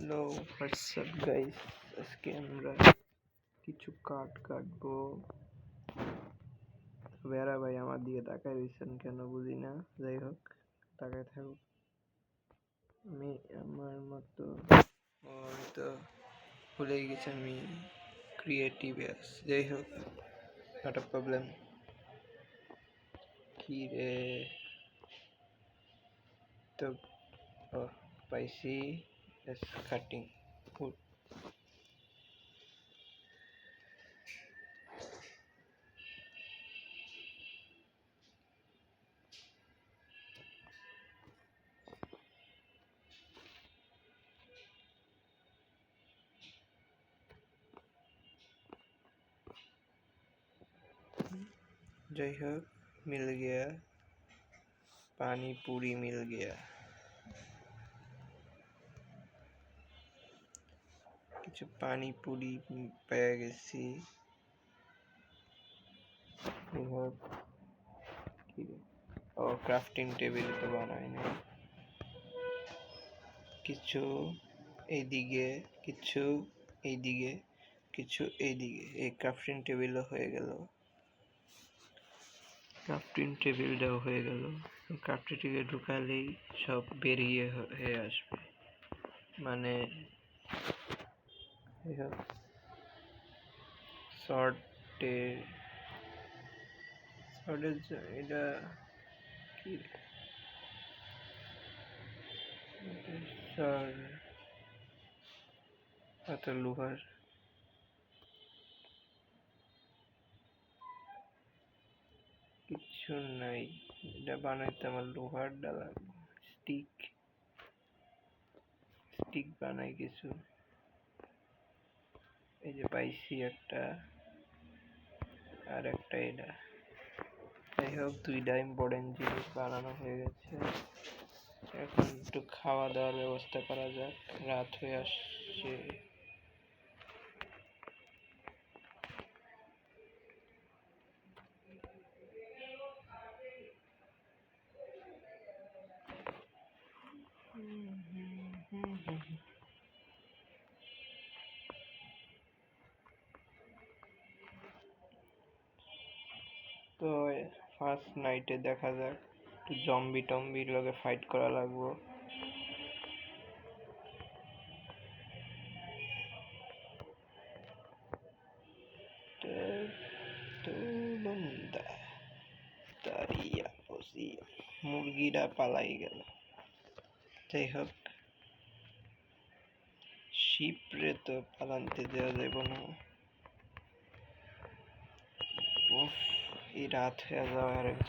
Hello WhatsApp guys, আজকে আমরা কিছু কার্ড কাটবো। বেড়া ভাই আমার দিকে তাকায় রয়েছেন কেন বুঝি না, যাই হোক তাকায় থাকুক। আমি আমার মতো আমি তো ভুলেই গেছি আমি ক্রিয়েটিভ আছি, যাই হোক নট আ প্রবলেম। কি রে তো পাইছি কাটিং ফুড। जय हो, मिल गया पानी पूरी मिल गया। কিছু পানি পুরি পেয়ে গেছি। ও ক্রাফটিং টেবিল তো বানাই নাই। কিছু এইদিকে, কিছু এইদিকে, কিছু এইদিকে, এই ক্রাফটিং টেবিলও হয়ে গেল। ক্রাফটিং টেবিলটাও হয়ে গেল। ক্রাফটিং টেবিল ঢুকালেই সব বেরিয়ে হয়ে আসবে, মানে এটা কি লোহার কিছু নাই, এটা বানাইতে আমার লোহার ডালা স্টিক বানাই কিছু। এই যে পাইছি একটা, আর একটা এটা। যাই হোক দুইটা ইম্পর্টেন্ট জিনিস বানানো হয়ে গেছে। এখন একটু খাওয়া দাওয়ার ব্যবস্থা করা যাক, রাত হয়ে আসছে। তো ফার্স্ট নাইটে দেখা যাক, একটু জম্বি টম্বির লগে ফাইট করা লাগবো। মুরগিরা পালাই গেল। যাই হোক শিপরে তো পালান্তে দেওয়া যাব না। এই রাত হয়ে যাওয়া আর এক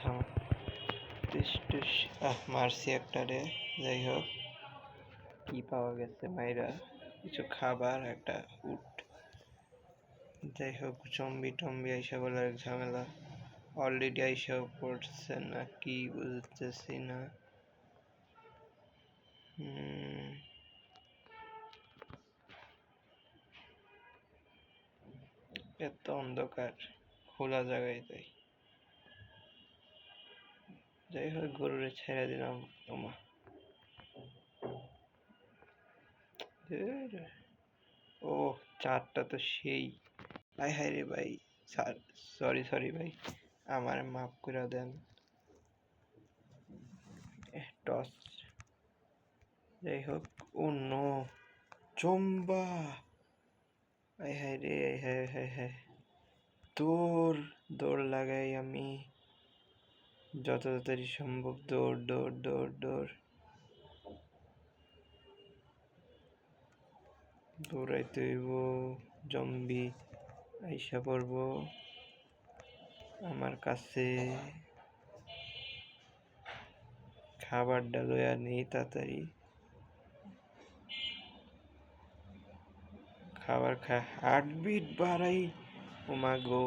মারছি একটা রে। যাই হোক কি পাওয়া গেছে মাইরা, কিছু খাবার, একটা উট। যাই হোক জম্বি টম্বি আইসা বলে এক ঝামেলা, অলরেডি আইসা পড়ছে না কি বুঝতেছি না। এত অন্ধকার, খোলা জায়গায় তাই। যাই হোক গরুরে ছেড়ে দিলাম। ও চারটা তো সেই। হাই হাই রে ভাই, সরি ভাই, আমার মাফ করে দেন। টস। যাই হোক ও নো, চম্বা। হাই হাই রে, হাই দৌড় লাগাই আমি, যত তাড়াতাড়ি সম্ভব দৌড়। দৌড়াইতে হইব, জম্বি আইসা পড়ব আমার কাছে। খাবারটা লইয়া নেই তাড়াতাড়ি, খাবার খায়। হার্টবিট বাড়াই, ওমা গো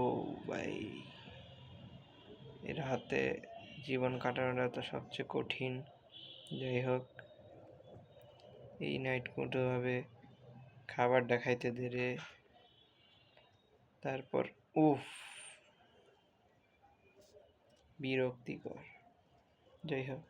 ভাই, এর হাতে জীবন কাটানোটা তো সবচেয়ে কঠিন। যাই হোক এই নাইট কোনোভাবে খাবার দেখাইতে দেরে, তারপর বিরক্তিকর। যাই হোক